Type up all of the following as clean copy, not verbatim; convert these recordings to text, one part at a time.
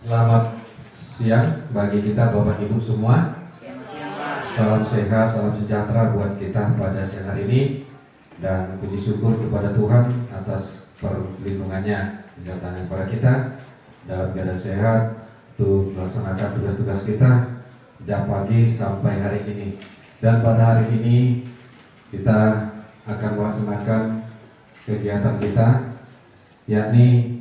Selamat siang bagi kita Bapak Ibu semua. Salam sehat, salam sejahtera buat kita pada siang hari ini. Dan puji syukur kepada Tuhan atas perlindungannya, penyertaan kepada kita dalam keadaan sehat untuk melaksanakan tugas-tugas kita sejak pagi sampai hari ini. Dan pada hari ini kita akan melaksanakan kegiatan kita, yakni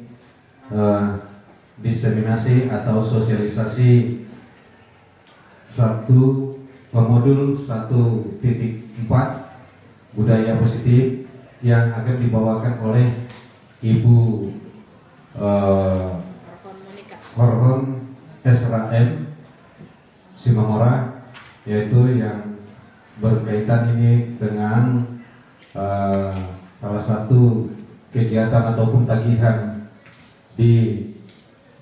diseminasi atau sosialisasi modul 1.4 budaya positif yang akan dibawakan oleh Ibu Horhon SRM Simamora, yaitu yang berkaitan ini dengan salah satu kegiatan ataupun tagihan di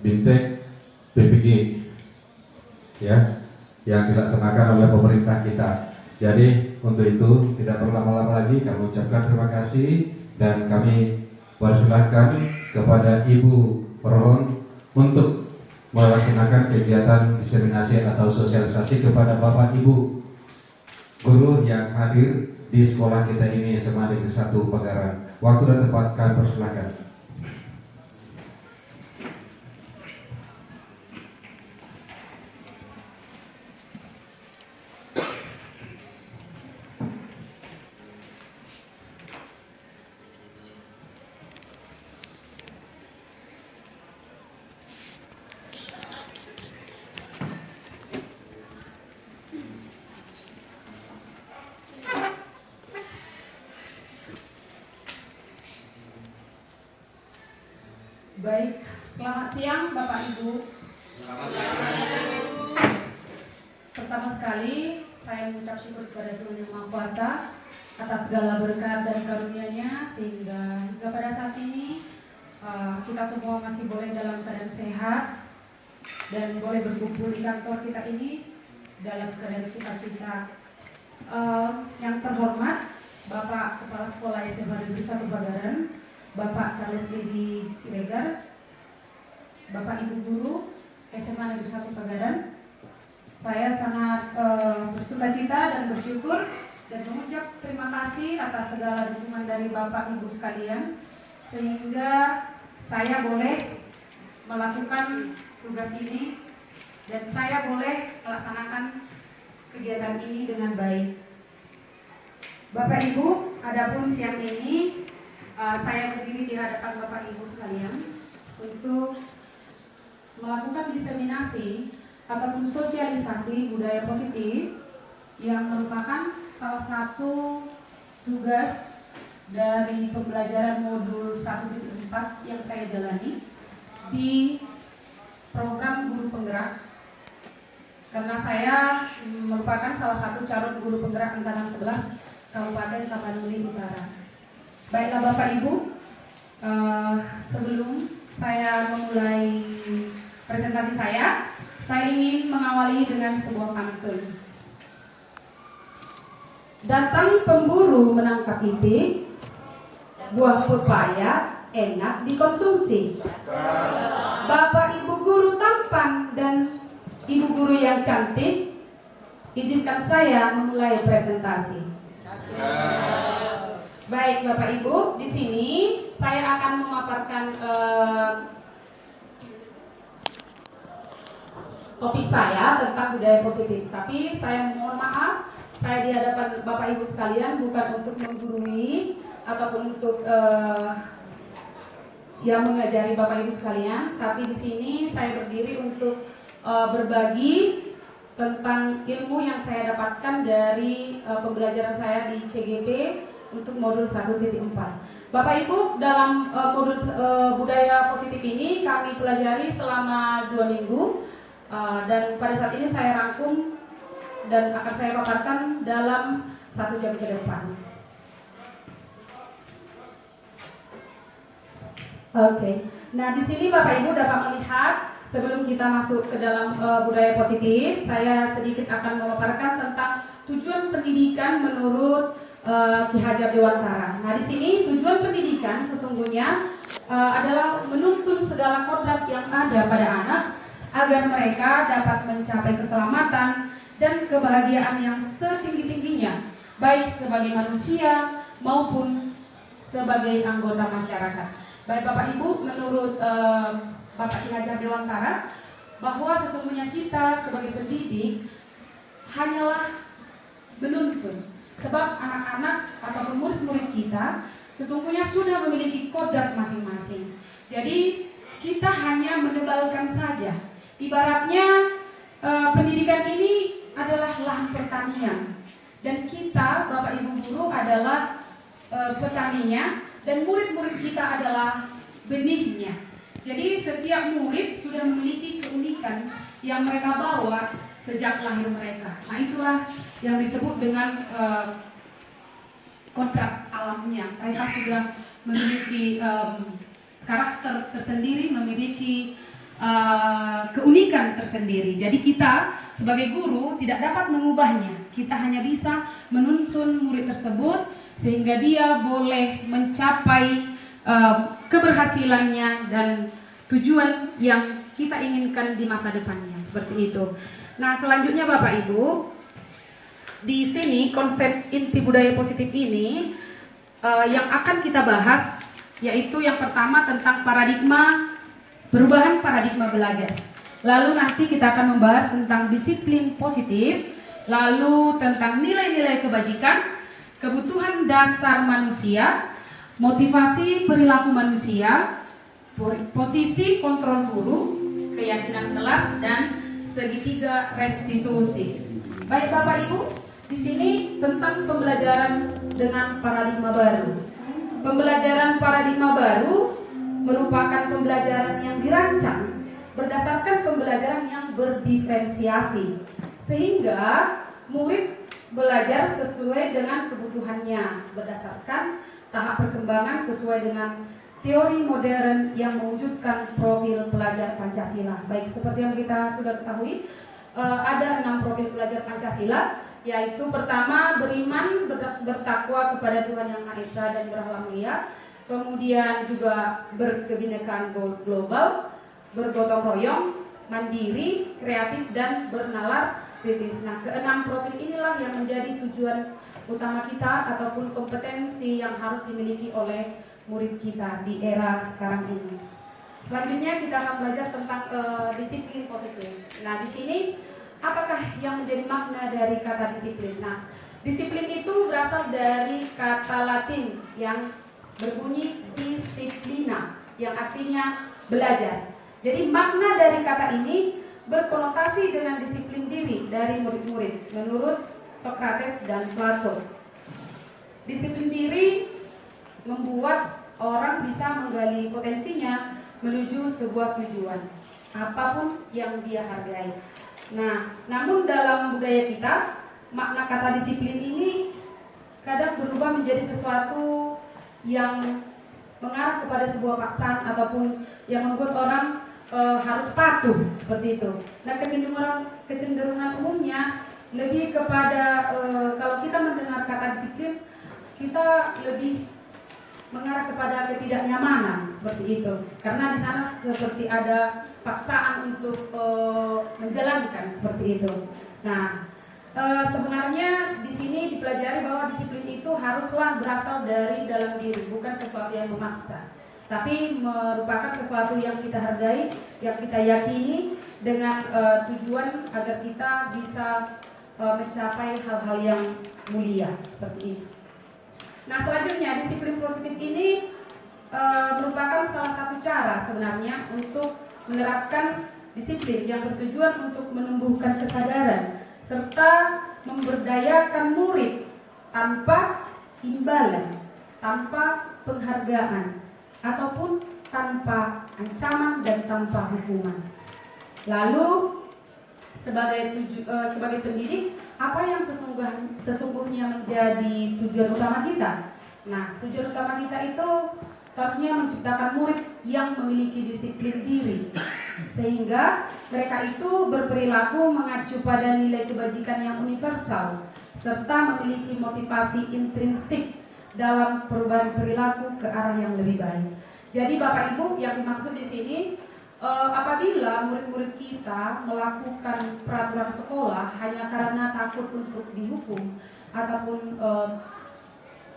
Bintek PPG ya, yang dilaksanakan oleh pemerintah kita. Jadi untuk itu tidak perlu lama-lama lagi, kami ucapkan terima kasih dan kami persilahkan kepada Ibu Perhon untuk melaksanakan kegiatan diseminasi atau sosialisasi kepada Bapak Ibu guru yang hadir di sekolah kita ini, SMA Negeri 1 Pagaran. Waktu dan tempat kami persilahkan. Baik, selamat siang Bapak Ibu. Selamat siang. Pertama sekali saya mengucap syukur kepada Tuhan Yang Maha Kuasa atas segala berkat dan karunia-Nya sehingga hingga pada saat ini kita semua masih boleh dalam keadaan sehat dan boleh berkumpul di kantor kita ini dalam keadaan sukacita. Yang terhormat Bapak Kepala Sekolah SMA Negeri 1 Pagaran, Bapak Charles Dedi Siregar, Bapak Ibu Guru SMA Negeri 1 Pagaran, saya sangat bersukacita dan bersyukur dan mengucap terima kasih atas segala dukungan dari Bapak Ibu sekalian sehingga saya boleh melakukan tugas ini dan saya boleh melaksanakan kegiatan ini dengan baik. Bapak Ibu, adapun siang ini saya berdiri di hadapan Bapak Ibu sekalian untuk melakukan diseminasi ataupun sosialisasi budaya positif yang merupakan salah satu tugas dari pembelajaran modul 1.4 yang saya jalani di program guru penggerak, karena saya merupakan salah satu calon guru penggerak angkatan 11 Kabupaten Tapanuli Utara. Baiklah Bapak Ibu, sebelum saya memulai presentasi saya ingin mengawali dengan sebuah pantun. Datang pemburu menangkap itik, buah pepaya enak dikonsumsi. Bapak Ibu guru tampan dan Ibu guru yang cantik, izinkan saya memulai presentasi. Baik Bapak Ibu, di sini saya akan memaparkan topik saya tentang budaya positif. Tapi saya mohon maaf, saya di hadapan Bapak Ibu sekalian bukan untuk menggurui ataupun untuk yang mengajari Bapak Ibu sekalian, tapi di sini saya berdiri untuk berbagi tentang ilmu yang saya dapatkan dari pembelajaran saya di CGP untuk modul 1.4. Bapak Ibu, dalam modul budaya positif ini kami pelajari selama 2 minggu dan pada saat ini saya rangkum dan akan saya paparkan dalam 1 jam ke depan. Oke. Nah, di sini Bapak Ibu dapat melihat sebelum kita masuk ke dalam budaya positif, saya sedikit akan memaparkan tentang tujuan pendidikan menurut Ki Hajar Dewantara. Nah, di sini tujuan pendidikan sesungguhnya adalah menuntun segala kodrat yang ada pada anak agar mereka dapat mencapai keselamatan dan kebahagiaan yang setinggi-tingginya, baik sebagai manusia maupun sebagai anggota masyarakat. Baik Bapak Ibu, menurut Bapak Ki Hajar Dewantara, bahwa sesungguhnya kita sebagai pendidik hanyalah menuntun, sebab anak-anak ataupun murid-murid kita sesungguhnya sudah memiliki kodrat masing-masing. Jadi kita hanya menebalkan saja. Ibaratnya pendidikan ini adalah lahan pertanian, dan kita Bapak Ibu guru adalah petaninya, dan murid-murid kita adalah benihnya. Jadi setiap murid sudah memiliki keunikan yang mereka bawa sejak lahir mereka. Nah, itulah yang disebut dengan kodrat alamnya. Mereka sudah memiliki karakter tersendiri, memiliki keunikan tersendiri. Jadi kita sebagai guru tidak dapat mengubahnya. Kita hanya bisa menuntun murid tersebut sehingga dia boleh mencapai keberhasilannya dan tujuan yang kita inginkan di masa depannya, seperti itu. Nah, selanjutnya Bapak Ibu, di sini konsep inti budaya positif ini yang akan kita bahas, yaitu yang pertama tentang perubahan paradigma belajar. Lalu nanti kita akan membahas tentang disiplin positif, lalu tentang nilai-nilai kebajikan, kebutuhan dasar manusia, motivasi perilaku manusia, posisi kontrol guru, keyakinan kelas, dan segitiga restitusi. Baik Bapak Ibu, di sini tentang pembelajaran dengan paradigma baru. Pembelajaran paradigma baru merupakan pembelajaran yang dirancang berdasarkan pembelajaran yang berdiferensiasi, sehingga murid belajar sesuai dengan kebutuhannya berdasarkan tahap perkembangan sesuai dengan teori modern yang mewujudkan profil pelajar Pancasila. Baik, seperti yang kita sudah ketahui, ada 6 profil pelajar Pancasila, yaitu pertama beriman, bertakwa kepada Tuhan Yang Maha Esa dan berhala mulia, kemudian juga berkebinekaan global, bergotong royong, mandiri, kreatif, dan bernalar kritis. Nah, ke-6 profil inilah yang menjadi tujuan utama kita ataupun kompetensi yang harus dimiliki oleh murid kita di era sekarang ini. Selanjutnya kita akan belajar tentang disiplin positif. Nah, di sini apakah yang menjadi makna dari kata disiplin? Nah, disiplin itu berasal dari kata Latin yang berbunyi disiplina, yang artinya belajar. Jadi makna dari kata ini berkonotasi dengan disiplin diri dari murid-murid menurut Socrates dan Plato. Disiplin diri membuat orang bisa menggali potensinya menuju sebuah tujuan, apapun yang dia hargai. Nah, namun dalam budaya kita, makna kata disiplin ini kadang berubah menjadi sesuatu yang mengarah kepada sebuah paksaan ataupun yang membuat orang harus patuh, seperti itu. Nah, kecenderungan umumnya lebih kepada kalau kita mendengar kata disiplin, kita lebih mengarah kepada ketidaknyamanan, seperti itu. Karena di sana seperti ada paksaan untuk menjalankan, seperti itu. Nah, sebenarnya di sini dipelajari bahwa disiplin itu haruslah berasal dari dalam diri, bukan sesuatu yang memaksa, tapi merupakan sesuatu yang kita hargai, yang kita yakini dengan tujuan agar kita bisa mencapai hal-hal yang mulia, seperti itu. Nah, selanjutnya disiplin positif ini merupakan salah satu cara sebenarnya untuk menerapkan disiplin yang bertujuan untuk menumbuhkan kesadaran serta memberdayakan murid tanpa imbalan, tanpa penghargaan, ataupun tanpa ancaman dan tanpa hukuman. Lalu sebagai pendidik, apa yang sesungguhnya menjadi tujuan utama kita? Nah, tujuan utama kita itu seharusnya menciptakan murid yang memiliki disiplin diri, sehingga mereka itu berperilaku mengacu pada nilai kebajikan yang universal, serta memiliki motivasi intrinsik dalam perubahan perilaku ke arah yang lebih baik. Jadi Bapak Ibu, yang dimaksud di sini apabila murid-murid kita melakukan peraturan sekolah hanya karena takut untuk dihukum ataupun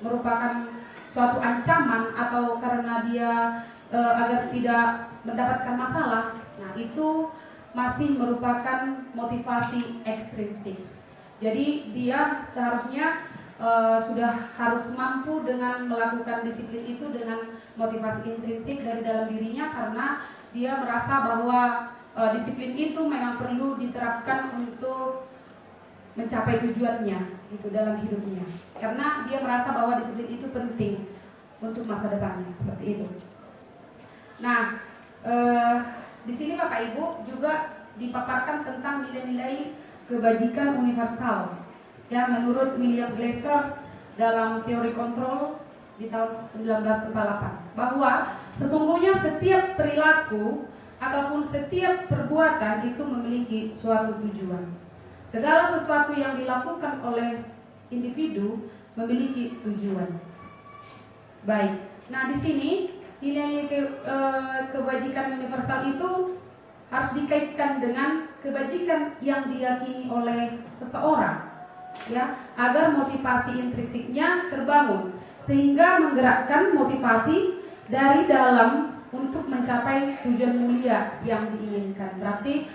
merupakan suatu ancaman atau karena dia agar tidak mendapatkan masalah, nah itu masih merupakan motivasi ekstrinsik. Jadi dia seharusnya sudah harus mampu dengan melakukan disiplin itu dengan motivasi intrinsik dari dalam dirinya, karena dia merasa bahwa disiplin itu memang perlu diterapkan untuk mencapai tujuannya itu dalam hidupnya, karena dia merasa bahwa disiplin itu penting untuk masa depannya, seperti itu. Nah, di sini Bapak Ibu juga dipaparkan tentang nilai-nilai kebajikan universal. Ya, menurut William Glasser dalam teori kontrol di tahun 1948, bahwa sesungguhnya setiap perilaku ataupun setiap perbuatan itu memiliki suatu tujuan. Segala sesuatu yang dilakukan oleh individu memiliki tujuan. Baik. Nah, di sini nilai kebajikan universal itu harus dikaitkan dengan kebajikan yang diyakini oleh seseorang, ya, agar motivasi intrinsiknya terbangun sehingga menggerakkan motivasi dari dalam untuk mencapai tujuan mulia yang diinginkan. Berarti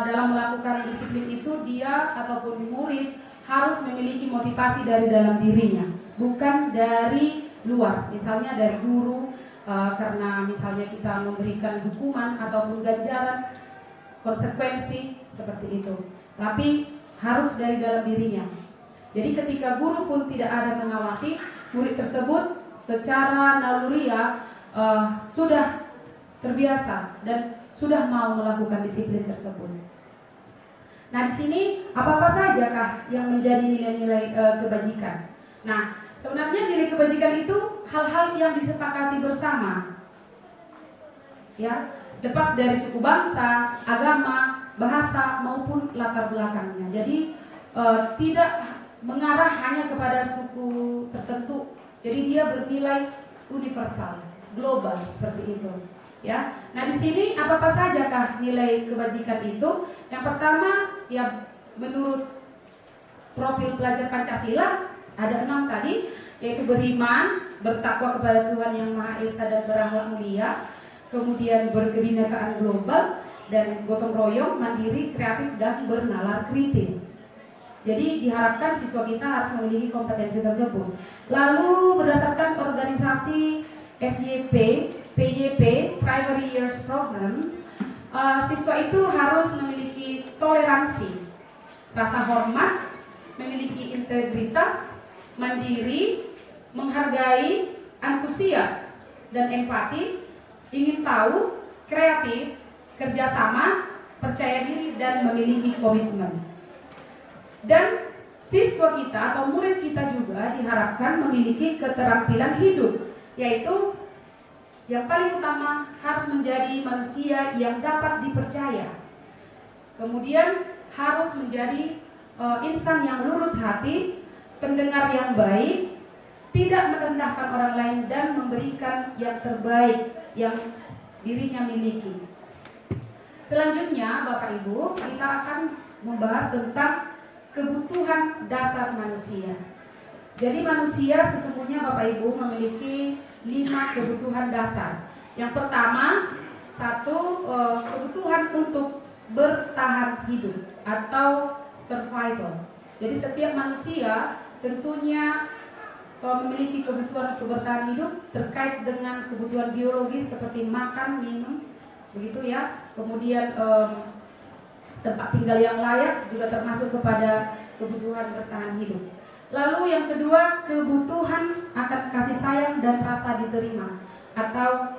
dalam melakukan disiplin itu dia ataupun murid harus memiliki motivasi dari dalam dirinya, bukan dari luar, misalnya dari guru, karena misalnya kita memberikan hukuman ataupun ganjaran, konsekuensi seperti itu, tapi harus dari dalam dirinya. Jadi ketika guru pun tidak ada mengawasi, murid tersebut secara naluriah sudah terbiasa dan sudah mau melakukan disiplin tersebut. Nah, di sini apa-apa sajakah yang menjadi nilai-nilai kebajikan? Nah, sebenarnya nilai kebajikan itu hal-hal yang disepakati bersama, ya, lepas dari suku bangsa, agama, bahasa maupun latar belakangnya. Jadi tidak mengarah hanya kepada suku tertentu. Jadi dia bernilai universal, global seperti itu. Ya, nah di sini apa-apa sajakah nilai kebajikan itu? Yang pertama, ya menurut profil pelajar Pancasila ada 6 tadi, yaitu beriman, bertakwa kepada Tuhan Yang Maha Esa dan berakhlak mulia, kemudian berkebinekaan global, dan gotong royong, mandiri, kreatif, dan bernalar kritis. Jadi diharapkan siswa kita harus memiliki kompetensi tersebut. Lalu berdasarkan organisasi FYP, PYP, Primary Years Programs, siswa itu harus memiliki toleransi, rasa hormat, memiliki integritas, mandiri, menghargai, antusias, dan empati, ingin tahu, kreatif, kerjasama, percaya diri, dan memiliki komitmen. Dan siswa kita atau murid kita juga diharapkan memiliki keterampilan hidup, yaitu yang paling utama harus menjadi manusia yang dapat dipercaya. Kemudian harus menjadi insan yang lurus hati, pendengar yang baik, tidak merendahkan orang lain, dan memberikan yang terbaik yang dirinya miliki. Selanjutnya, Bapak Ibu, kita akan membahas tentang kebutuhan dasar manusia. Jadi manusia sesungguhnya Bapak Ibu memiliki 5 kebutuhan dasar. Yang pertama, 1 kebutuhan untuk bertahan hidup atau survival. Jadi setiap manusia tentunya memiliki kebutuhan untuk bertahan hidup terkait dengan kebutuhan biologis seperti makan, minum, begitu ya. Kemudian tempat tinggal yang layak juga termasuk kepada kebutuhan bertahan hidup. Lalu yang kedua, kebutuhan akan kasih sayang dan rasa diterima atau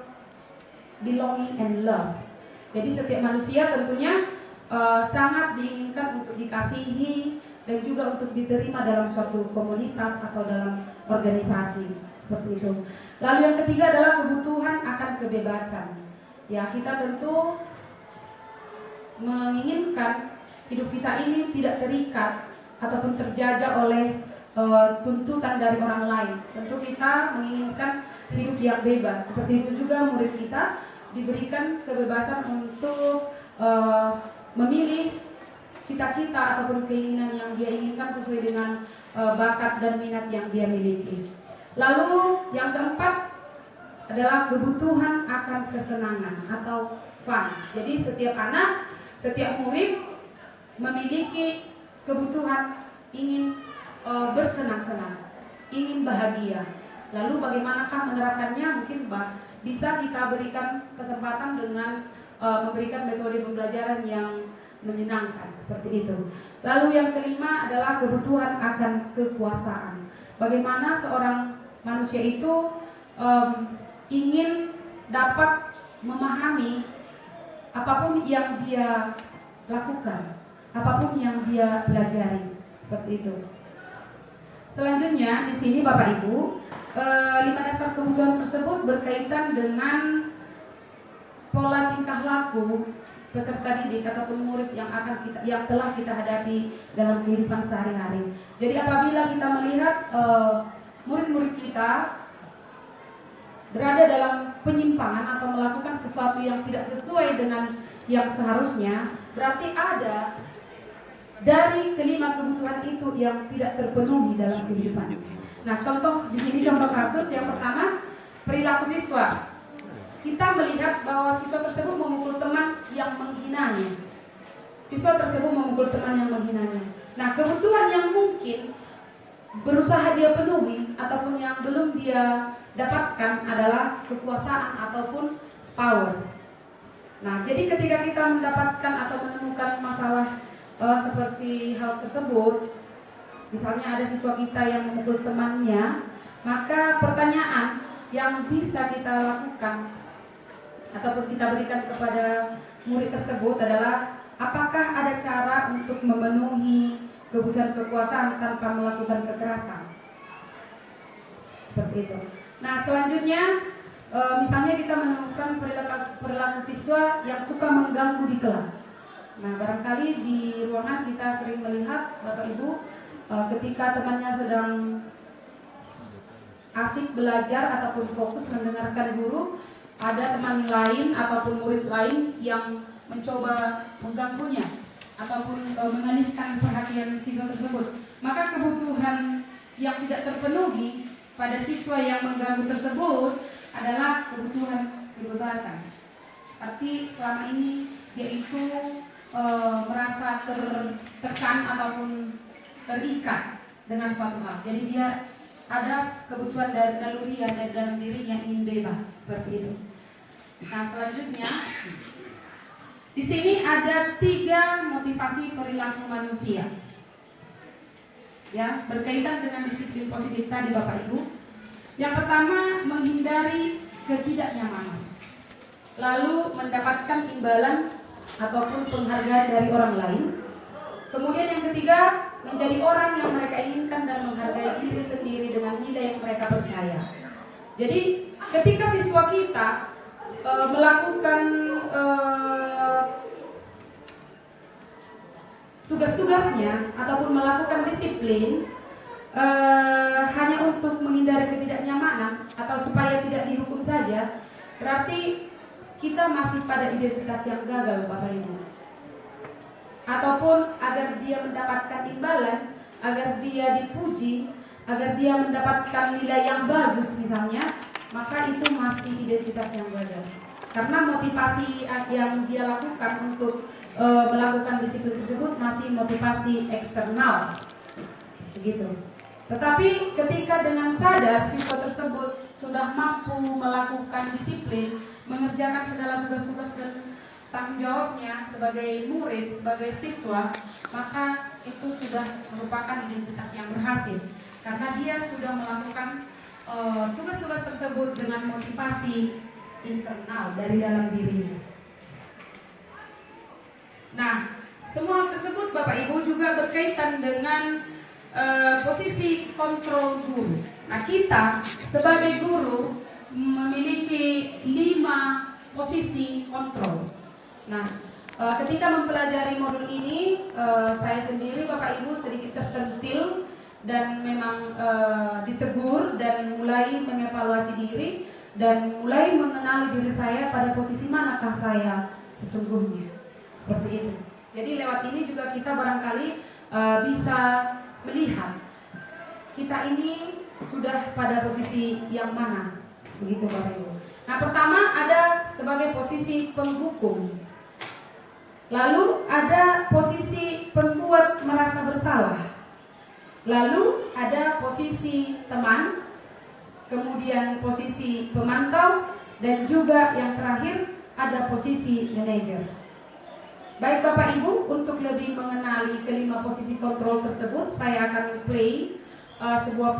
belonging and love. Jadi setiap manusia tentunya sangat diinginkan untuk dikasihi dan juga untuk diterima dalam suatu komunitas atau dalam organisasi seperti itu. Lalu yang ketiga adalah kebutuhan akan kebebasan. Ya, kita tentu menginginkan hidup kita ini tidak terikat ataupun terjajah oleh tuntutan dari orang lain. Tentu kita menginginkan hidup yang bebas. Seperti itu juga murid kita diberikan kebebasan untuk memilih cita-cita ataupun keinginan yang dia inginkan sesuai dengan bakat dan minat yang dia miliki. Lalu yang keempat adalah kebutuhan akan kesenangan atau fun. Jadi setiap anak, setiap murid memiliki kebutuhan ingin bersenang-senang, ingin bahagia. Lalu bagaimanakah menerapkannya? Mungkin bisa kita berikan kesempatan dengan memberikan metode pembelajaran yang menyenangkan seperti itu. Lalu yang kelima adalah kebutuhan akan kekuasaan. Bagaimana seorang manusia itu ingin dapat memahami apapun yang dia lakukan, apapun yang dia pelajari, seperti itu. Selanjutnya di sini Bapak Ibu, 5 dasar kebutuhan tersebut berkaitan dengan pola tingkah laku peserta didik ataupun murid yang telah kita hadapi dalam kehidupan sehari-hari. Jadi apabila kita melihat murid-murid kita berada dalam penyimpangan atau melakukan sesuatu yang tidak sesuai dengan yang seharusnya, berarti ada dari kelima kebutuhan itu yang tidak terpenuhi dalam kehidupan. Nah, contoh di sini contoh kasus yang pertama, perilaku siswa. Kita melihat bahwa siswa tersebut memukul teman yang menghinanya. Siswa tersebut memukul teman yang menghinanya. Nah, kebutuhan yang mungkin berusaha dia penuhi ataupun yang belum dia dapatkan adalah kekuasaan ataupun power. Nah, jadi ketika kita mendapatkan atau menemukan masalah seperti hal tersebut, misalnya ada siswa kita yang memukul temannya, maka pertanyaan yang bisa kita lakukan ataupun kita berikan kepada murid tersebut adalah, apakah ada cara untuk memenuhi kebutuhan kekuasaan tanpa melakukan kekerasan? Seperti itu. Nah, selanjutnya misalnya kita menemukan perilaku siswa yang suka mengganggu di kelas. Nah, barangkali di ruangan kita sering melihat Bapak Ibu ketika temannya sedang asik belajar ataupun fokus mendengarkan guru, ada teman lain ataupun murid lain yang mencoba mengganggunya ataupun mengalihkan perhatian siswa tersebut. Maka kebutuhan yang tidak terpenuhi pada siswa yang mengganggu tersebut adalah kebutuhan kebebasan. Arti selama ini yaitu merasa tertekan ataupun terikat dengan suatu hal. Jadi dia ada kebutuhan dari naluri yang ada dalam dirinya ingin bebas, seperti itu. Nah, selanjutnya di sini ada 3 motivasi perilaku manusia, ya, berkaitan dengan disiplin positif tadi Bapak Ibu. Yang pertama, menghindari ketidaknyamanan, lalu mendapatkan imbalan ataupun penghargaan dari orang lain. Kemudian yang ketiga, menjadi orang yang mereka inginkan dan menghargai diri sendiri dengan nilai yang mereka percaya. Jadi ketika siswa kita melakukan tugas-tugasnya ataupun melakukan disiplin hanya untuk menghindari ketidaknyamanan atau supaya tidak dihukum saja, berarti kita masih pada identitas yang gagal Bapak Ibu. Ataupun agar dia mendapatkan imbalan, agar dia dipuji, agar dia mendapatkan nilai yang bagus misalnya, maka itu masih identitas yang gagal. Karena motivasi yang dia lakukan untuk melakukan disiplin tersebut masih motivasi eksternal, begitu. Tetapi ketika dengan sadar siswa tersebut sudah mampu melakukan disiplin, mengerjakan segala tugas-tugas dan tanggung jawabnya sebagai murid, sebagai siswa, maka itu sudah merupakan identitas yang berhasil. Karena dia sudah melakukan tugas-tugas tersebut dengan motivasi internal dari dalam dirinya. Nah, semua tersebut Bapak Ibu juga berkaitan dengan posisi kontrol guru. Nah, kita sebagai guru memiliki 5 posisi kontrol. Nah, ketika mempelajari modul ini, saya sendiri Bapak Ibu sedikit tersentil dan memang ditegur dan mulai mengevaluasi diri dan mulai mengenali diri saya pada posisi manakah saya sesungguhnya. Seperti itu. Jadi lewat ini juga kita barangkali bisa melihat kita ini sudah pada posisi yang mana, begitu Bapak Ibu. Nah, pertama ada sebagai posisi penghukum, lalu ada posisi pembuat merasa bersalah, lalu ada posisi teman, kemudian posisi pemantau, dan juga yang terakhir ada posisi manajer. Baik Bapak Ibu, untuk lebih mengenali kelima posisi kontrol tersebut, saya akan play sebuah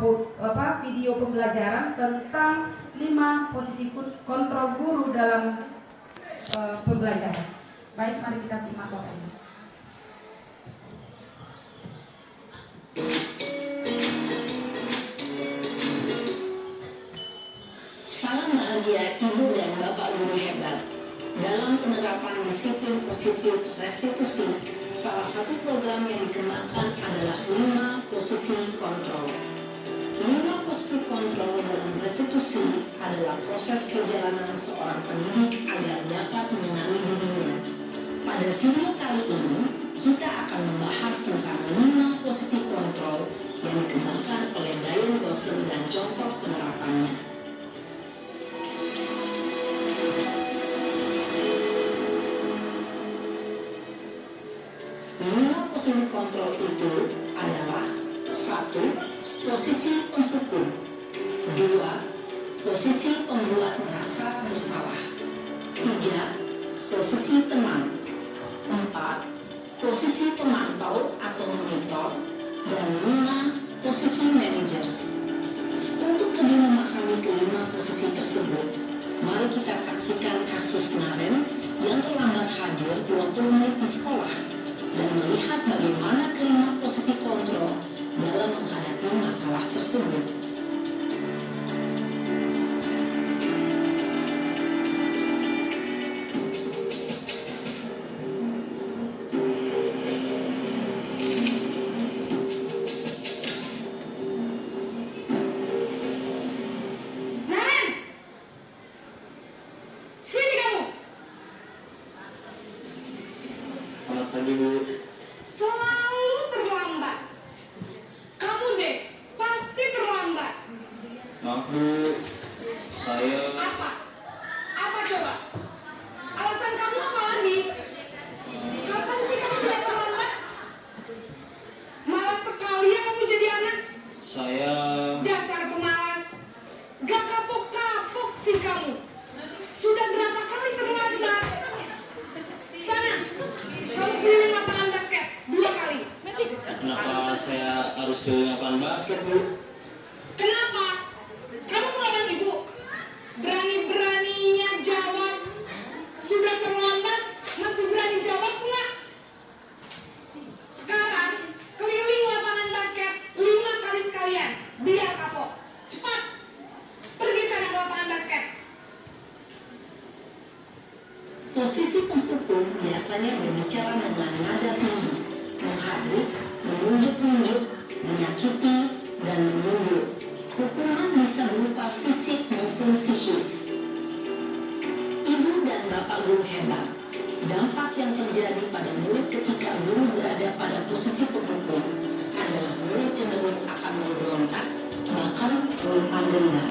video pembelajaran tentang 5 posisi kontrol guru dalam pembelajaran. Baik, mari kita simak Bapak Ibu. Salam bahagia Ibu dan Bapak Guru hebat. Dalam penerapan disiplin positif restitusi, salah satu program yang dikembangkan adalah 5 posisi kontrol. 5 posisi kontrol dalam restitusi adalah proses perjalanan seorang pendidik agar dapat mengenali dirinya. Pada video kali ini, kita akan membahas tentang 5 posisi kontrol yang dikembangkan oleh Diane Gosling dan contoh penerapannya. 5 posisi kontrol itu adalah 1. Posisi penghukum, 2. Posisi pembuat merasa bersalah, 3. Posisi teman, 4. Posisi pemantau atau monitor, dan 5. Posisi manajer. Untuk lebih memahami kelima posisi tersebut, mari kita saksikan kasus Naren yang terlambat hadir 20 menit di sekolah dan melihat bagaimana kelima posisi kontrol dalam menghadapi masalah tersebut. Naren! Sini kamu! Selamat pagi, Bu. Selalu terlambat. Kamu deh, pasti terlambat. Maaf, Bu. Saya Apa? Apa coba? Alasan kamu apa lagi? Kapan sih kamu tidak terlambat? Malas sekali ya kamu jadi anak. saya Dasar pemalas. Gak kapok-kapok sih kamu. Sudah berapa kali terlambat? Sana, kamu keliling lapangan basket 2 kali. kenapa saya harus keliling lapangan basket, Bu? Kenapa? Kamu melawan ibu? Berani-beraninya jawab. Sudah terlambat, masih berani jawab enggak? Sekarang, keliling lapangan basket 5 kali sekalian. Biar kapok. Cepat. Pergi sana ke lapangan basket. Posisi penghukum biasanya berbicara dengan nada tinggi, menghadap, menunjuk-nunjuk, menyakiti, dan menyuruh. Hukuman bisa berupa fisik maupun psikis. Ibu dan Bapak Guru hebat, dampak yang terjadi pada murid ketika guru berada pada posisi penghukum adalah murid cenderung akan memberontak, bahkan menyimpan dendam.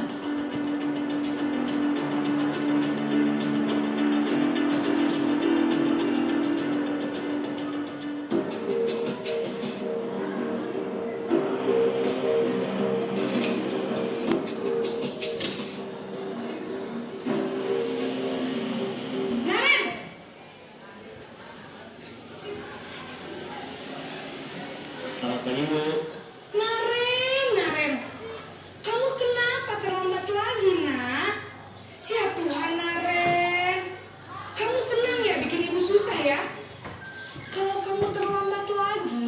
Naren! Selamat pagi, Bu. Naren. Kamu kenapa terlambat lagi, nak? Ya Tuhan, Naren. Kamu senang ya bikin ibu susah ya? Kalau kamu terlambat lagi,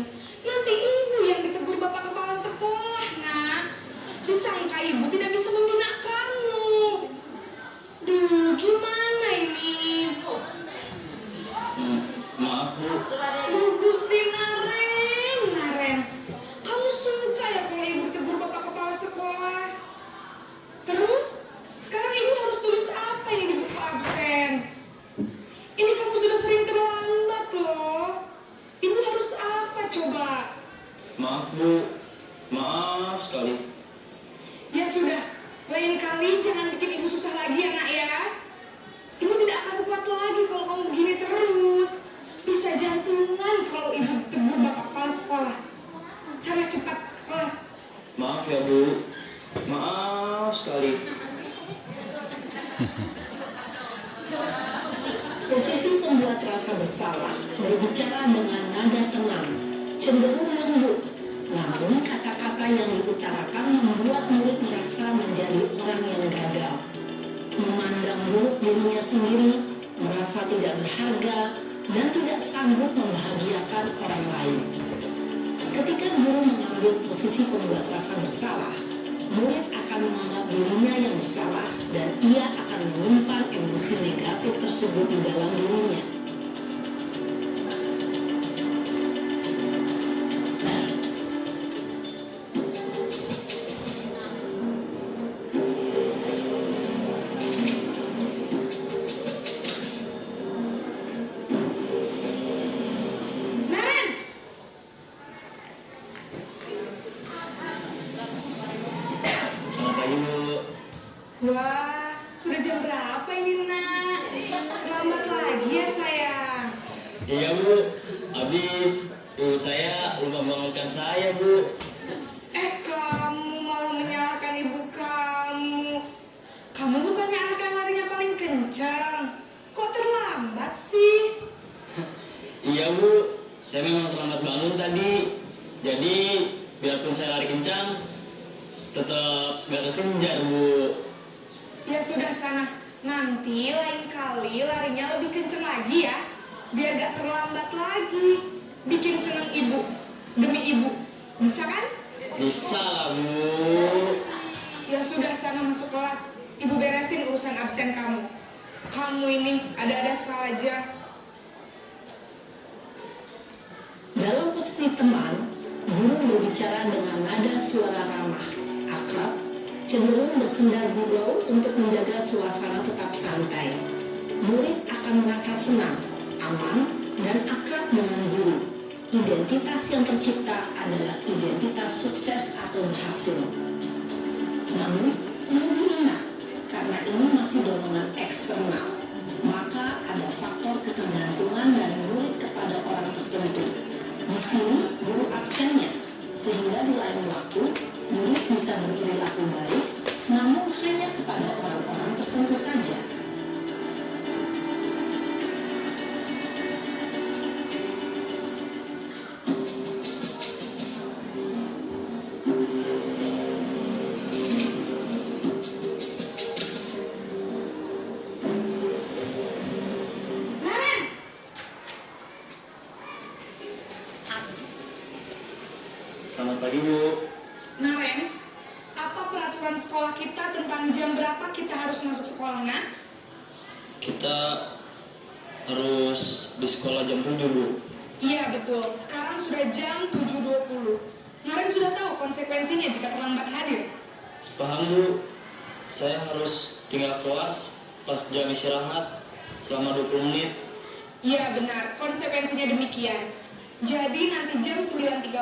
nanti ibu yang ditegur bapak kepala sekolah, nak. Disangka ibu tidak bisa membina kamu. Duh, gimana ini? Maaf, Bu. Duh, Gusti Naren. Kamu suka ya kalau ibu ditegur bapak kepala sekolah? Terus, sekarang ibu harus Bu. Maaf sekali. Ya sudah, lain kali jangan bikin ibu susah lagi ya nak ya. Ibu tidak akan kuat lagi kalau kamu begini terus. Bisa jantungan kalau ibu tegur bapak kepala sekolah. Sana cepat ke kelas. Maaf ya Bu. Maaf sekali. Posisi pembuat rasa bersalah berbicara dengan nada tenang, cenderung lembut. Namun kata-kata yang diutarakan membuat murid merasa menjadi orang yang gagal. Memandang buruk dirinya sendiri, merasa tidak berharga, dan tidak sanggup membahagiakan orang lain. Ketika guru mengambil posisi pembuat rasa bersalah, murid akan menganggap dirinya yang bersalah dan ia akan menyimpan emosi negatif tersebut di dalam dirinya. Naren, Selamat pagi Bu. wah, sudah jam berapa ini nak? Terlambat lagi ya sayang. Iya Bu. Habis ibu saya lupa membangunkan saya Bu. Kamu malah menyalahkan ibu kamu. Kamu bukannya anak yang larinya paling kencang. Kok terlambat sih? Iya Bu. Saya memang terlambat bangun tadi. Jadi biarpun saya lari kencang, tetap gak kekejar Bu. Ya sudah sana. Nanti lain kali larinya lebih kenceng lagi ya. Biar gak terlambat lagi. Bikin seneng ibu. Demi ibu. Bisa kan? Bisa lah Bu. Ya sudah sana masuk kelas. Ibu beresin urusan absen kamu. Kamu ini ada-ada saja. Dalam posisi teman, guru berbicara dengan nada suara ramah, akrab, cenderung bersenda gurau untuk menjaga suasana tetap santai. Murid akan merasa senang, aman, dan akrab dengan guru. Identitas yang tercipta adalah identitas sukses atau berhasil. Namun, perlu diingat, karena ini masih dorongan eksternal, maka ada faktor ketergantungan dari murid kepada orang tertentu. Di sini guru absennya, sehingga di lain waktu murid bisa berperilaku baik, namun hanya kepada orang-orang tertentu saja. Naren, Selamat pagi Bu. Naren, apa peraturan sekolah kita tentang jam berapa kita harus masuk sekolah, nak? Kita harus di sekolah jam 7 Bu. Iya betul, sekarang sudah jam 7.20. Naren sudah tahu konsekuensinya jika terlambat hadir. Paham Bu. Saya harus tinggal kelas pas jam istirahat selama 20 menit. Iya benar, konsekuensinya demikian. Jadi nanti jam 9.30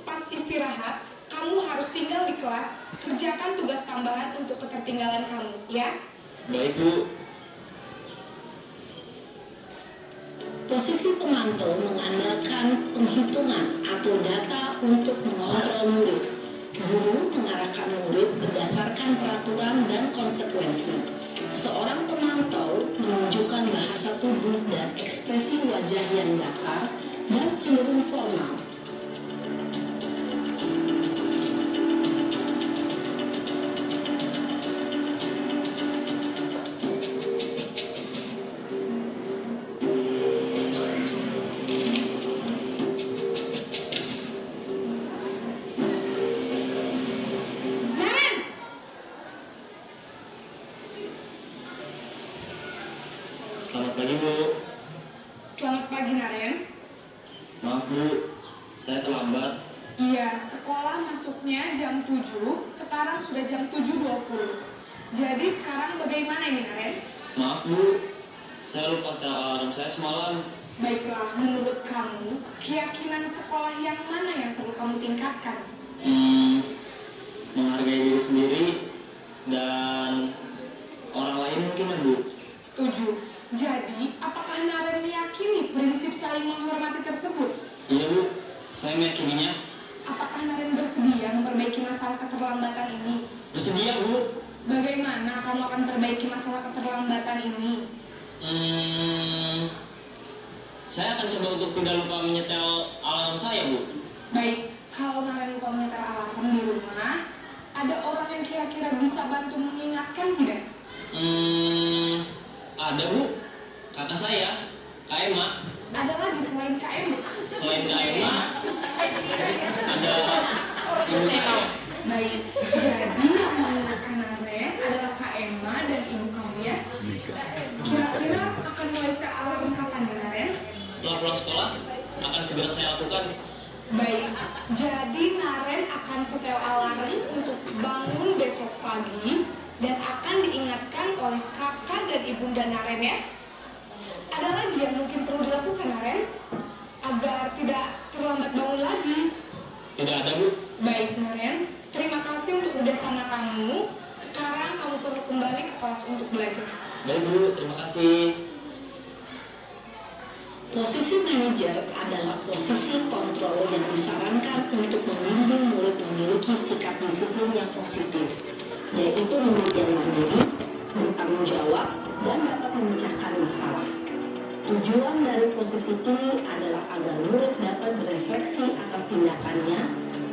pas istirahat, kamu harus tinggal di kelas, kerjakan tugas tambahan untuk ketertinggalan kamu, ya? Baik Bu. Posisi pemantau mengandalkan penghitungan atau data untuk mengontrol murid. Guru mengarahkan murid berdasarkan peraturan dan konsekuensi. Seorang pemantau menunjukkan bahasa tubuh dan ekspresi wajah yang datar dan cenderung formal. Naren! Selamat pagi Bu. Selamat pagi, Naren. Maaf Bu, saya terlambat. Iya, sekolah masuknya jam 7, sekarang sudah jam 7.20. Jadi sekarang bagaimana ini, Naren? Maaf Bu, saya lupa setel alarm saya semalam. Baiklah, menurut kamu, Keyakinan sekolah yang mana yang perlu kamu tingkatkan? Menghargai diri sendiri dan orang lain mungkin ya Bu. Setuju. Jadi, apakah Naren meyakini prinsip saling menghormati tersebut? Iya Bu, saya meyakininya. Apakah Naren bersedia memperbaiki masalah keterlambatan ini? Bersedia Bu. Bagaimana kamu akan perbaiki masalah keterlambatan ini? Saya akan coba untuk tidak lupa menyetel alarm saya Bu. Baik, kalau Naren lupa menyetel alarm di rumah, ada orang yang kira-kira bisa bantu mengingatkan tidak? Ada Bu, kakak saya, Kak Emma. Ada lagi selain KM? Selain Kak Emma, ada ibu saya. Baik, jadi yang mengingatkan Naren adalah Kak Emma dan ibu kamu ya? Kira-kira akan mulai setel alarm kapan nih Naren? Setelah pulang sekolah, akan segera saya lakukan. Baik, jadi Naren akan setel alarm untuk bangun besok pagi dan akan diingatkan oleh kakak dan ibunda Naren ya. Ada lagi yang mungkin perlu dilakukan Naren agar tidak terlambat bangun lagi? Tidak ada Bu. Baik Naren, terima kasih untuk kerjasama kamu. Sekarang kamu perlu kembali ke kelas untuk belajar. Baik Bu, terima kasih. Posisi manajer adalah posisi kontrol yang disarankan untuk membimbing murid memiliki sikap disiplin yang positif, yaitu murid yang mandiri, bertanggung jawab, dan dapat memecahkan masalah. Tujuan dari posisi ini adalah agar murid dapat berefleksi atas tindakannya.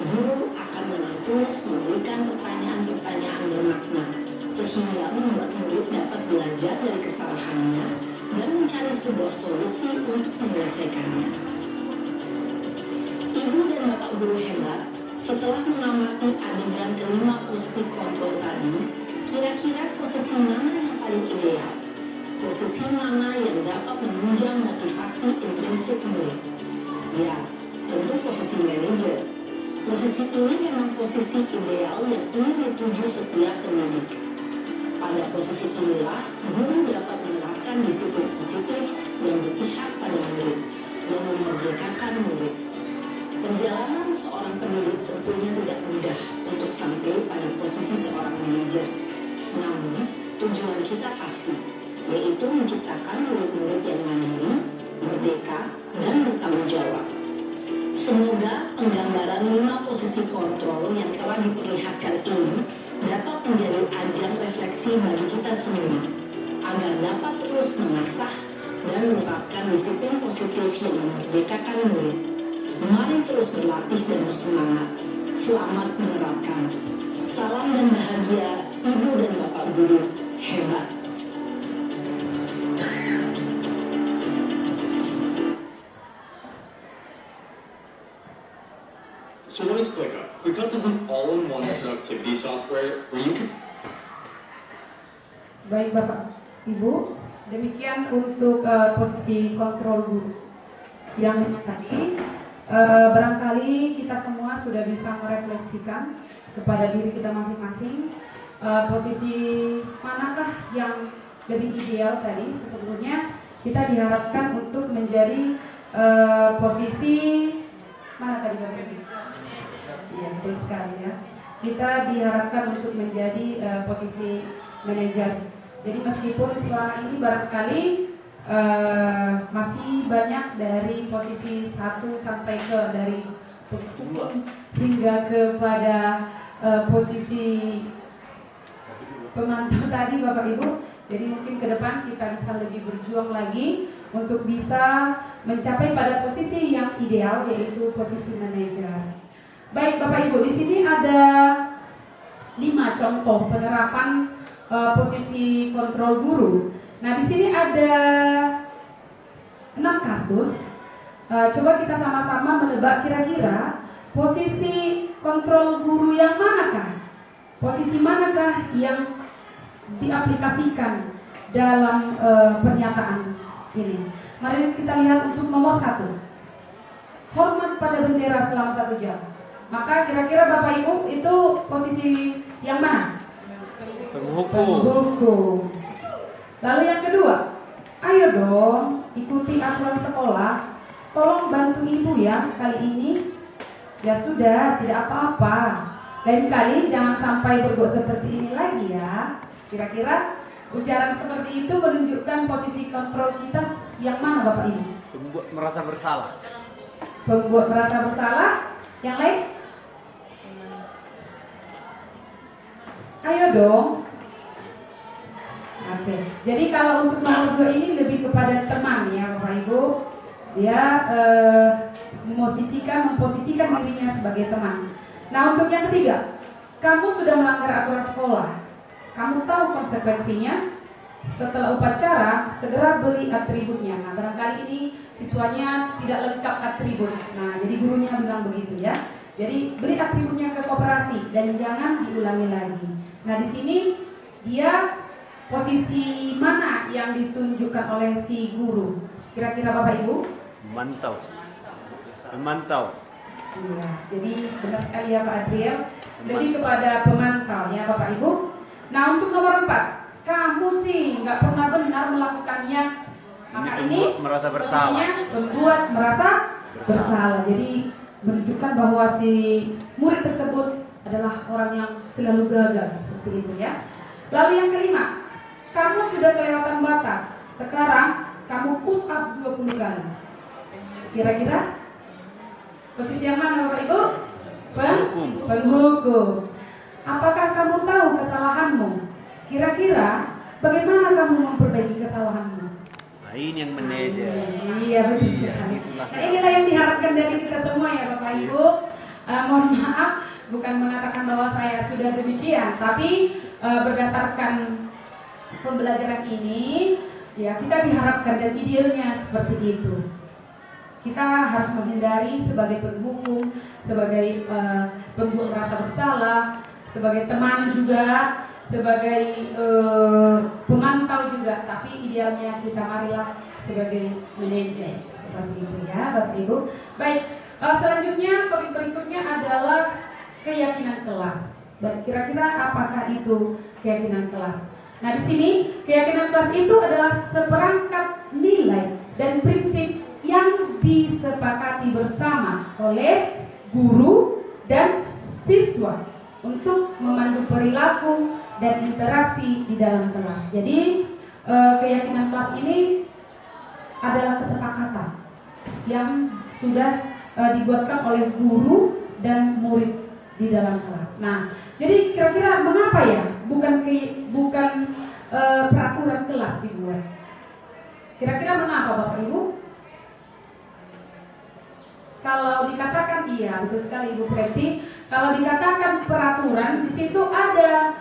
Guru akan dengan tulus memberikan pertanyaan-pertanyaan bermakna, sehingga membuat murid dapat belajar dari kesalahannya dan mencari sebuah solusi untuk menyelesaikannya. Ibu dan bapak guru hebat, setelah mengamati adegan kelima posisi kontrol tadi, kira-kira posisi mana yang paling ideal? Posisi mana yang dapat menunjang motivasi intrinsik murid? Ya, tentu posisi manajer. Posisi ini memang posisi ideal yang ingin dituju setiap pendidik. Pada posisi inilah, guru dapat menerapkan disiplin positif yang berpihak pada murid dan memerdekakan murid. Perjalanan seorang pendidik tentunya tidak mudah untuk sampai pada posisi seorang manajer. Namun, tujuan kita pasti, yaitu menciptakan murid-murid yang mandiri, merdeka, dan bertanggung jawab. Semoga penggambaran 5 posisi kontrol yang telah diperlihatkan ini dapat menjadi ajang refleksi bagi kita semua, agar dapat terus mengasah dan menerapkan disiplin positif yang memerdekakan murid. Mari terus berlatih dan bersemangat. Selamat menerapkan. Salam dan bahagia, Ibu dan Bapak Guru hebat. So what is ClickUp? ClickUp is an all-in-one productivity software where you can... Baik Bapak Ibu, demikian untuk posisi kontrol guru yang tadi. Barangkali kita semua sudah bisa merefleksikan kepada diri kita masing-masing, posisi manakah yang lebih ideal tadi. Sesungguhnya kita diharapkan untuk menjadi posisi mana tadi Bapak Ibu? Ya, betul sekali ya. Kita diharapkan untuk menjadi posisi manajer. Jadi meskipun selama ini barangkali masih banyak dari posisi 1 sampai ke dari hingga kepada posisi pemantau tadi Bapak Ibu. Jadi mungkin ke depan kita bisa lebih berjuang lagi untuk bisa mencapai pada posisi yang ideal, yaitu posisi manajer. Baik Bapak Ibu, di sini ada 5 contoh penerapan posisi kontrol guru. Nah, di sini ada 6 kasus. Coba kita sama-sama menebak kira-kira posisi kontrol guru yang manakah? Posisi manakah yang diaplikasikan dalam pernyataan ini? Mari kita lihat untuk nomor 1. Hormat pada bendera selama 1 jam. Maka kira-kira Bapak Ibu itu posisi yang mana? Penghukum. Lalu yang kedua, ayo dong ikuti aturan sekolah. tolong bantu ibu ya kali ini. Ya sudah, tidak apa-apa. Lain kali jangan sampai berbuat seperti ini lagi ya. Kira-kira ujaran seperti itu menunjukkan posisi kontrol kita yang mana Bapak Ibu? Membuat merasa bersalah. Membuat merasa bersalah. Yang lain? Ayo dong. Oke. Jadi kalau untuk nomor 2 ini lebih kepada teman ya Bapak Ibu. Dia memposisikan dirinya sebagai teman. Nah untuk yang ketiga, kamu sudah melanggar aturan sekolah. Kamu tahu konsekuensinya. Setelah upacara, segera beli atributnya. Nah barangkali ini siswanya tidak lengkap atribut. Nah jadi gurunya bilang begitu ya. Jadi beli atributnya ke koperasi dan jangan diulangi lagi. Nah di sini dia posisi mana yang ditunjukkan oleh si guru? Kira-kira Bapak Ibu? Memantau. Iya, jadi benar sekali ya Pak Adriel. Lebih kepada pemantau ya Bapak Ibu. Nah untuk nomor 4, kamu sih nggak pernah benar melakukannya. Maka ini merasa bersalah. Membuat merasa bersalah. Jadi menunjukkan bahwa si murid tersebut adalah orang yang selalu gagal seperti itu ya. Lalu yang kelima, kamu sudah kelewatan batas. Sekarang kamu push up 20 kali. Kira-kira posisi yang mana Bapak Ibu? Penghukum. Apakah kamu tahu kesalahanmu? Kira-kira bagaimana kamu memperbaiki kesalahanmu? Nah ini yang manajer. Iya betul sekali. Nah inilah yang diharapkan dari kita semua ya Bapak Ibu. Mohon maaf, bukan mengatakan bahwa saya sudah demikian, tapi berdasarkan pembelajaran ini, ya kita diharapkan dan idealnya seperti itu. Kita harus menghindari sebagai penghukum, sebagai pembuat merasa bersalah, sebagai teman juga, sebagai pemantau juga. Tapi idealnya kita marilah sebagai manajer seperti itu ya Bapak Ibu. Baik, selanjutnya topik berikutnya adalah keyakinan kelas. Baik, kira-kira apakah itu keyakinan kelas? Nah di sini keyakinan kelas itu adalah seperangkat nilai dan prinsip yang disepakati bersama oleh guru dan siswa untuk memandu perilaku dan interaksi di dalam kelas. Jadi keyakinan kelas ini adalah kesepakatan yang sudah dibuatkan oleh guru dan murid di dalam kelas. Nah, jadi kira-kira mengapa ya bukan peraturan kelas dibuat? Kira-kira mengapa Bapak Ibu? Kalau dikatakan iya, betul sekali Ibu Preti. Kalau dikatakan peraturan, di situ ada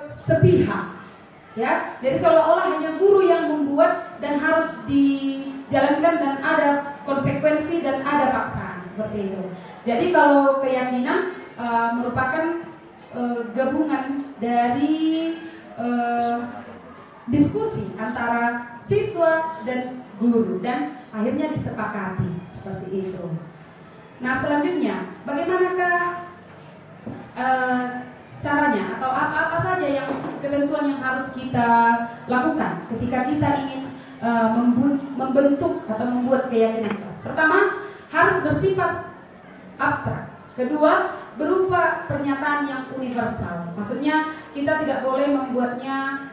sepihak, ya. Jadi seolah-olah hanya guru yang membuat dan harus dijalankan dan ada konsekuensi dan ada paksaan seperti itu. Jadi kalau keyakinan merupakan gabungan dari diskusi antara siswa dan guru dan akhirnya disepakati seperti itu. Nah selanjutnya, bagaimanakah caranya atau apa saja yang ketentuan yang harus kita lakukan ketika kita ingin membentuk atau membuat keyakinan kelas? Pertama, harus bersifat abstrak. Kedua, berupa pernyataan yang universal. Maksudnya kita tidak boleh membuatnya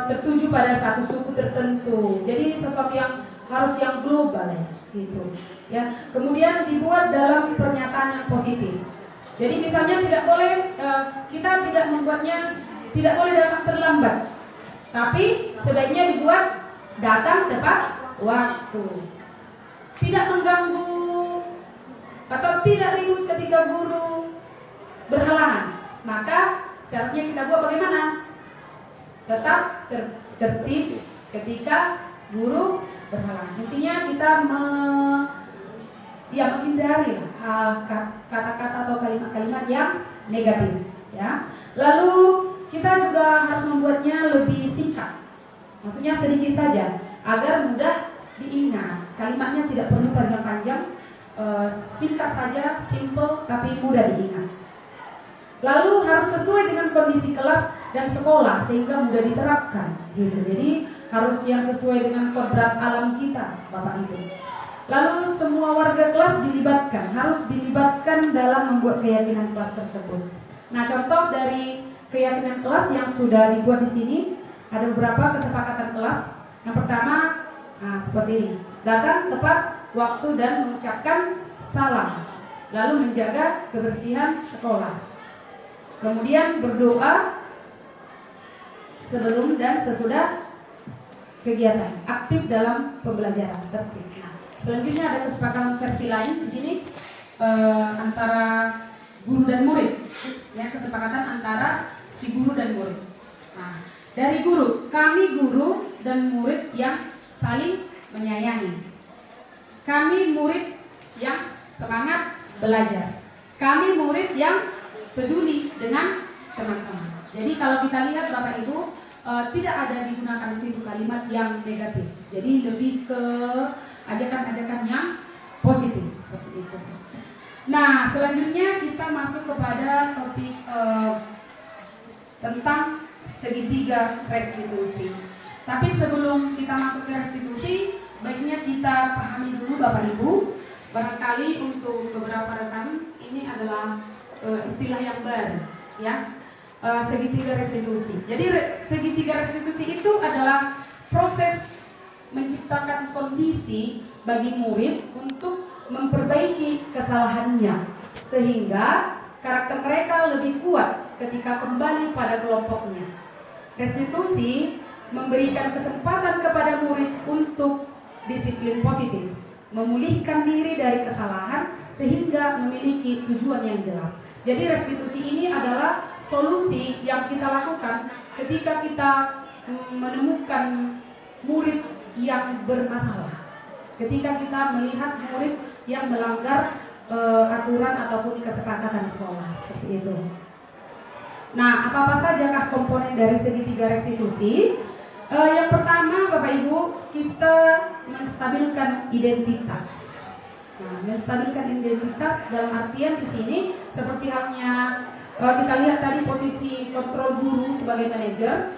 tertuju pada satu suku tertentu. Jadi sesuatu yang harus yang global gitu. Ya. Kemudian dibuat dalam pernyataan yang positif. Jadi misalnya tidak boleh kita tidak membuatnya tidak boleh datang terlambat. Tapi sebaiknya dibuat datang tepat waktu. Tidak mengganggu atau tidak ribut ketika guru berhalangan. Maka seharusnya kita buat bagaimana? Tetap tertib ketika guru berhalangan. Intinya kita menghindari kata-kata atau kalimat-kalimat yang negatif, ya. Lalu kita juga harus membuatnya lebih singkat. Maksudnya sedikit saja agar mudah diingat. Kalimatnya tidak perlu panjang-panjang, singkat saja, simple tapi mudah diingat. Lalu harus sesuai dengan kondisi kelas dan sekolah sehingga mudah diterapkan gitu. Jadi harus yang sesuai dengan kodrat alam kita, Bapak Ibu. Lalu semua warga kelas dilibatkan, harus dilibatkan dalam membuat keyakinan kelas tersebut. Nah, contoh dari keyakinan kelas yang sudah dibuat di sini ada beberapa kesepakatan kelas. Yang pertama, seperti ini: datang tepat waktu dan mengucapkan salam, lalu menjaga kebersihan sekolah. Kemudian berdoa sebelum dan sesudah kegiatan, aktif dalam pembelajaran, tertib. Nah, selanjutnya ada kesepakatan versi lain di sini antara guru dan murid, ya, kesepakatan antara si guru dan murid. Nah, dari guru, kami guru dan murid yang saling menyayangi. Kami murid yang semangat belajar. Kami murid yang peduli dengan teman-teman. Jadi kalau kita lihat Bapak Ibu, tidak ada digunakan di situ kalimat yang negatif. Jadi lebih ke ajakan-ajakan yang positif seperti itu. Nah, selanjutnya kita masuk kepada topik tentang segitiga restitusi. Tapi sebelum kita masuk ke restitusi, baiknya kita pahami dulu Bapak Ibu. Barangkali untuk beberapa rekan ini adalah istilah yang baru, ya. Segitiga restitusi. Jadi segitiga restitusi itu adalah proses menciptakan kondisi bagi murid untuk memperbaiki kesalahannya sehingga karakter mereka lebih kuat ketika kembali pada kelompoknya. Restitusi memberikan kesempatan kepada murid untuk disiplin positif, memulihkan diri dari kesalahan sehingga memiliki tujuan yang jelas. Jadi restitusi ini adalah solusi yang kita lakukan ketika kita menemukan murid yang bermasalah. Ketika kita melihat murid yang melanggar aturan ataupun kesepakatan sekolah, seperti itu. Nah, apa-apa sajakah komponen dari segitiga restitusi? Yang pertama, Bapak Ibu, kita menstabilkan identitas. Nah, menstabilkan identitas dalam artian di sini seperti halnya kita lihat tadi posisi kontrol guru sebagai manajer.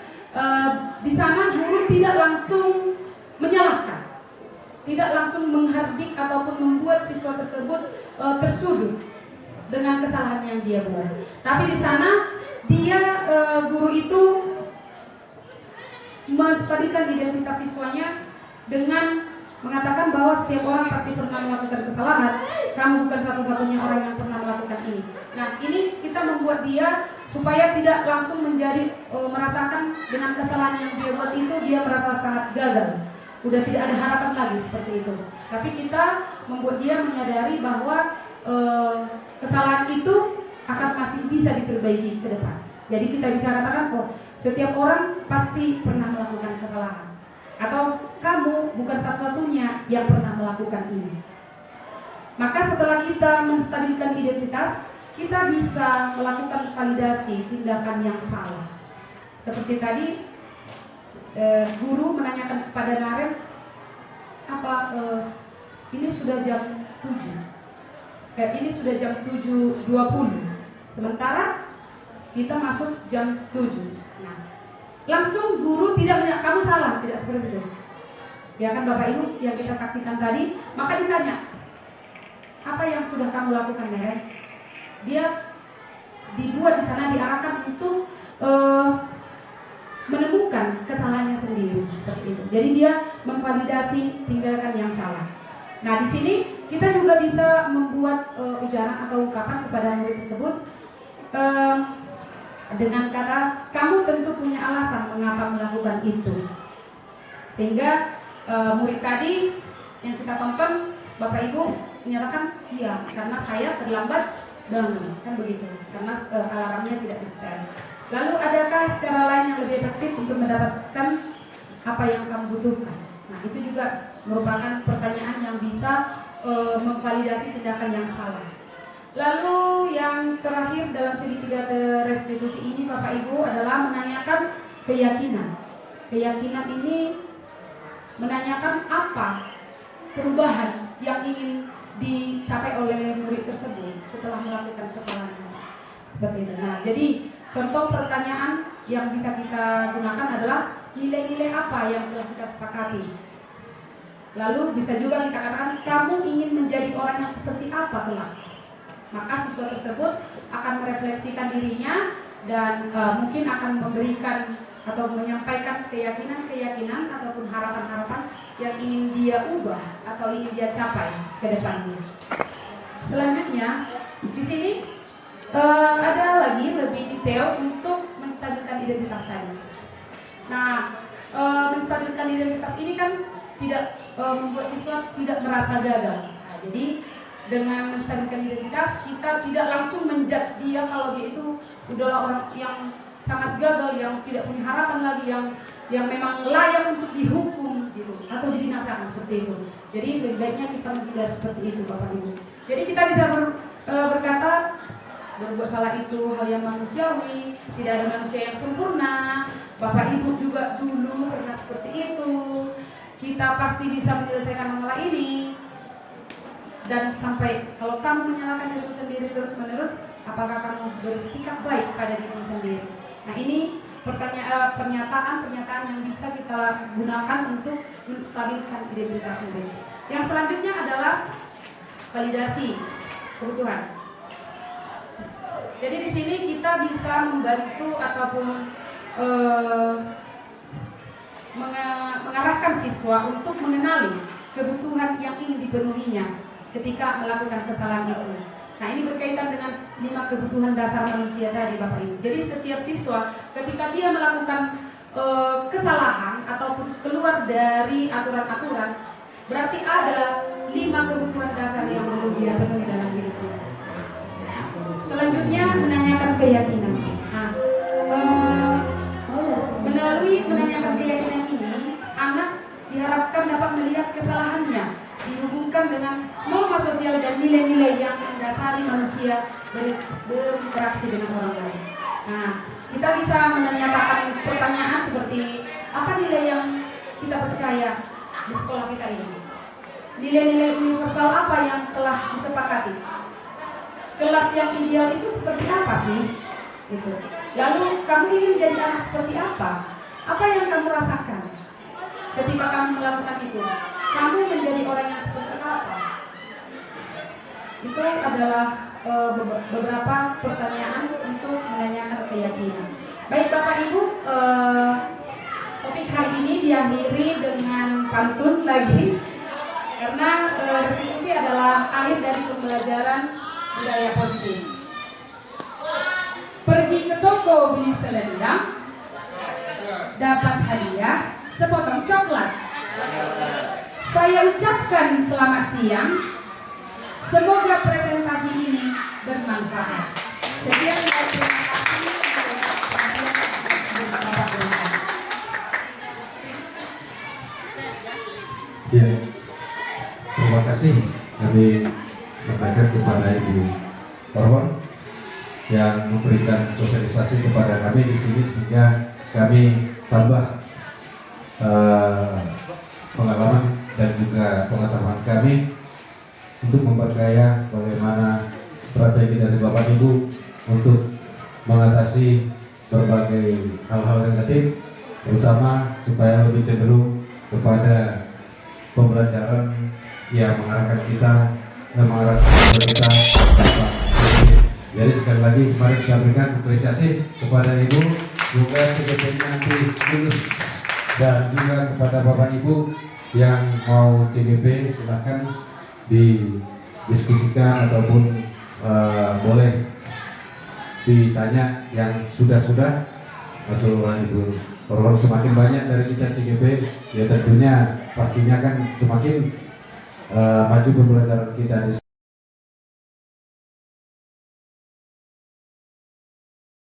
Di sana guru tidak langsung menyalahkan, tidak langsung menghardik ataupun membuat siswa tersebut tersudut dengan kesalahan yang dia buat. Tapi di sana dia guru itu menstabilkan identitas siswanya dengan mengatakan bahwa setiap orang pasti pernah melakukan kesalahan. Kamu bukan satu-satunya orang yang pernah melakukan ini. Nah, ini kita membuat dia supaya tidak langsung menjadi merasakan dengan kesalahan yang dia buat itu dia merasa sangat gagal. Udah tidak ada harapan lagi seperti itu. Tapi kita membuat dia menyadari bahwa kesalahan itu akan masih bisa diperbaiki ke depan. Jadi kita bisa katakan kok setiap orang pasti pernah melakukan kesalahan. Atau kamu bukan satu-satunya yang pernah melakukan ini. Maka setelah kita menstabilkan identitas, kita bisa melakukan validasi tindakan yang salah. Seperti tadi guru menanyakan kepada Naren, ini sudah jam 7. Ini sudah jam 7.20. Sementara kita masuk jam 7. Nah, langsung guru tidak menyatakan kamu salah, tidak seperti itu. Ya kan Bapak Ibu yang kita saksikan tadi, maka ditanya, apa yang sudah kamu lakukan, Neren? Dia dibuat di sana diarahkan untuk menemukan kesalahannya sendiri seperti itu. Jadi dia memvalidasi tindakan yang salah. Nah, di sini kita juga bisa membuat ujaran atau ungkapan kepada murid tersebut dengan kata kamu tentu punya alasan mengapa melakukan itu, sehingga murid tadi yang kita tonton Bapak Ibu menyatakan iya karena saya terlambat bangun, kan begitu, karena alarmnya tidak di-setel. Lalu adakah cara lain yang lebih efektif untuk mendapatkan apa yang kamu butuhkan? Nah, itu juga merupakan pertanyaan yang bisa memvalidasi tindakan yang salah. Lalu yang terakhir dalam segitiga restitusi ini Bapak Ibu adalah menanyakan keyakinan. Keyakinan ini menanyakan apa perubahan yang ingin dicapai oleh murid tersebut setelah melakukan kesalahan. Seperti itu. Nah, jadi contoh pertanyaan yang bisa kita gunakan adalah nilai-nilai apa yang telah kita sepakati. Lalu bisa juga kita katakan kamu ingin menjadi orang yang seperti apa kelak. Maka siswa tersebut akan merefleksikan dirinya dan mungkin akan memberikan atau menyampaikan keyakinan-keyakinan ataupun harapan-harapan yang ingin dia ubah atau ingin dia capai ke depannya. Selanjutnya di sini ada lagi lebih detail untuk menstabilkan identitas tadi. Nah, menstabilkan identitas ini kan tidak membuat siswa tidak merasa gagal. Nah, jadi dengan menstabilkan identitas kita tidak langsung menjudge dia kalau dia itu adalah orang yang sangat gagal, yang tidak punya harapan lagi, yang memang layak untuk dihukum gitu atau dibinasakan seperti itu. Jadi lebih baiknya kita menghindar seperti itu, Bapak Ibu. Jadi kita bisa berkata berbuat salah itu hal yang manusiawi, tidak ada manusia yang sempurna. Bapak Ibu juga dulu pernah seperti itu. Kita pasti bisa menyelesaikan masalah ini. Dan sampai kalau kamu menyalahkan dirimu sendiri terus-menerus, apakah kamu bersikap baik pada dirimu sendiri? Nah, ini pernyataan-pernyataan yang bisa kita gunakan untuk menstabilkan identitas sendiri. Yang selanjutnya adalah validasi kebutuhan. Jadi di sini kita bisa membantu ataupun mengarahkan siswa untuk mengenali kebutuhan yang ingin dipenuhinya ketika melakukan kesalahan itu. Nah, ini berkaitan dengan 5 kebutuhan dasar manusia tadi, Bapak Ibu. Jadi setiap siswa ketika dia melakukan kesalahan ataupun keluar dari aturan-aturan, berarti ada 5 kebutuhan dasar yang perlu dia penuhi dalam hidupnya. Selanjutnya menanyakan keyakinan. Nah, melalui menanyakan keyakinan ini, anak diharapkan dapat melihat kesalahannya dihubungkan dengan norma sosial dan nilai-nilai yang mendasari manusia berinteraksi dengan orang lain. Nah, kita bisa menanyakan pertanyaan seperti apa nilai yang kita percaya di sekolah kita ini? Nilai-nilai universal apa yang telah disepakati? Kelas yang ideal itu seperti apa sih? Gitu. Lalu kamu ingin jadi anak seperti apa? Apa yang kamu rasakan ketika kamu melakukan itu? Kamu menjadi orang yang seperti apa? Itu adalah beberapa pertanyaan untuk menanyakan keyakinan. Baik Bapak Ibu, topik hari ini diakhiri dengan pantun lagi, karena restitusi adalah akhir dari pembelajaran budaya positif. Pergi ke toko beli selendang, dapat hadiah sepotong coklat. Saya ucapkan selamat siang. Semoga presentasi ini bermanfaat. Sekian dan terima kasih. Ya, terima kasih kami sampaikan kepada Ibu Korwon yang memberikan sosialisasi kepada kami di sini sehingga kami tambah pengalaman dan juga pengetahuan kami untuk memperkaya bagaimana strategi dari Bapak Ibu untuk mengatasi berbagai hal-hal negatif, terutama supaya lebih cenderung kepada pembelajaran yang mengarahkan kita dan mengarahkan kita. Jadi sekali lagi mari kita berikan apresiasi kepada Ibu, juga CGP-nya nanti lulus, dan juga kepada Bapak Ibu yang mau CGP silahkan didiskusikan ataupun boleh ditanya yang sudah-sudah. Masalah Ibu Korwon, semakin banyak dari kita CGP, ya tentunya pastinya kan semakin maju pembelajaran kita di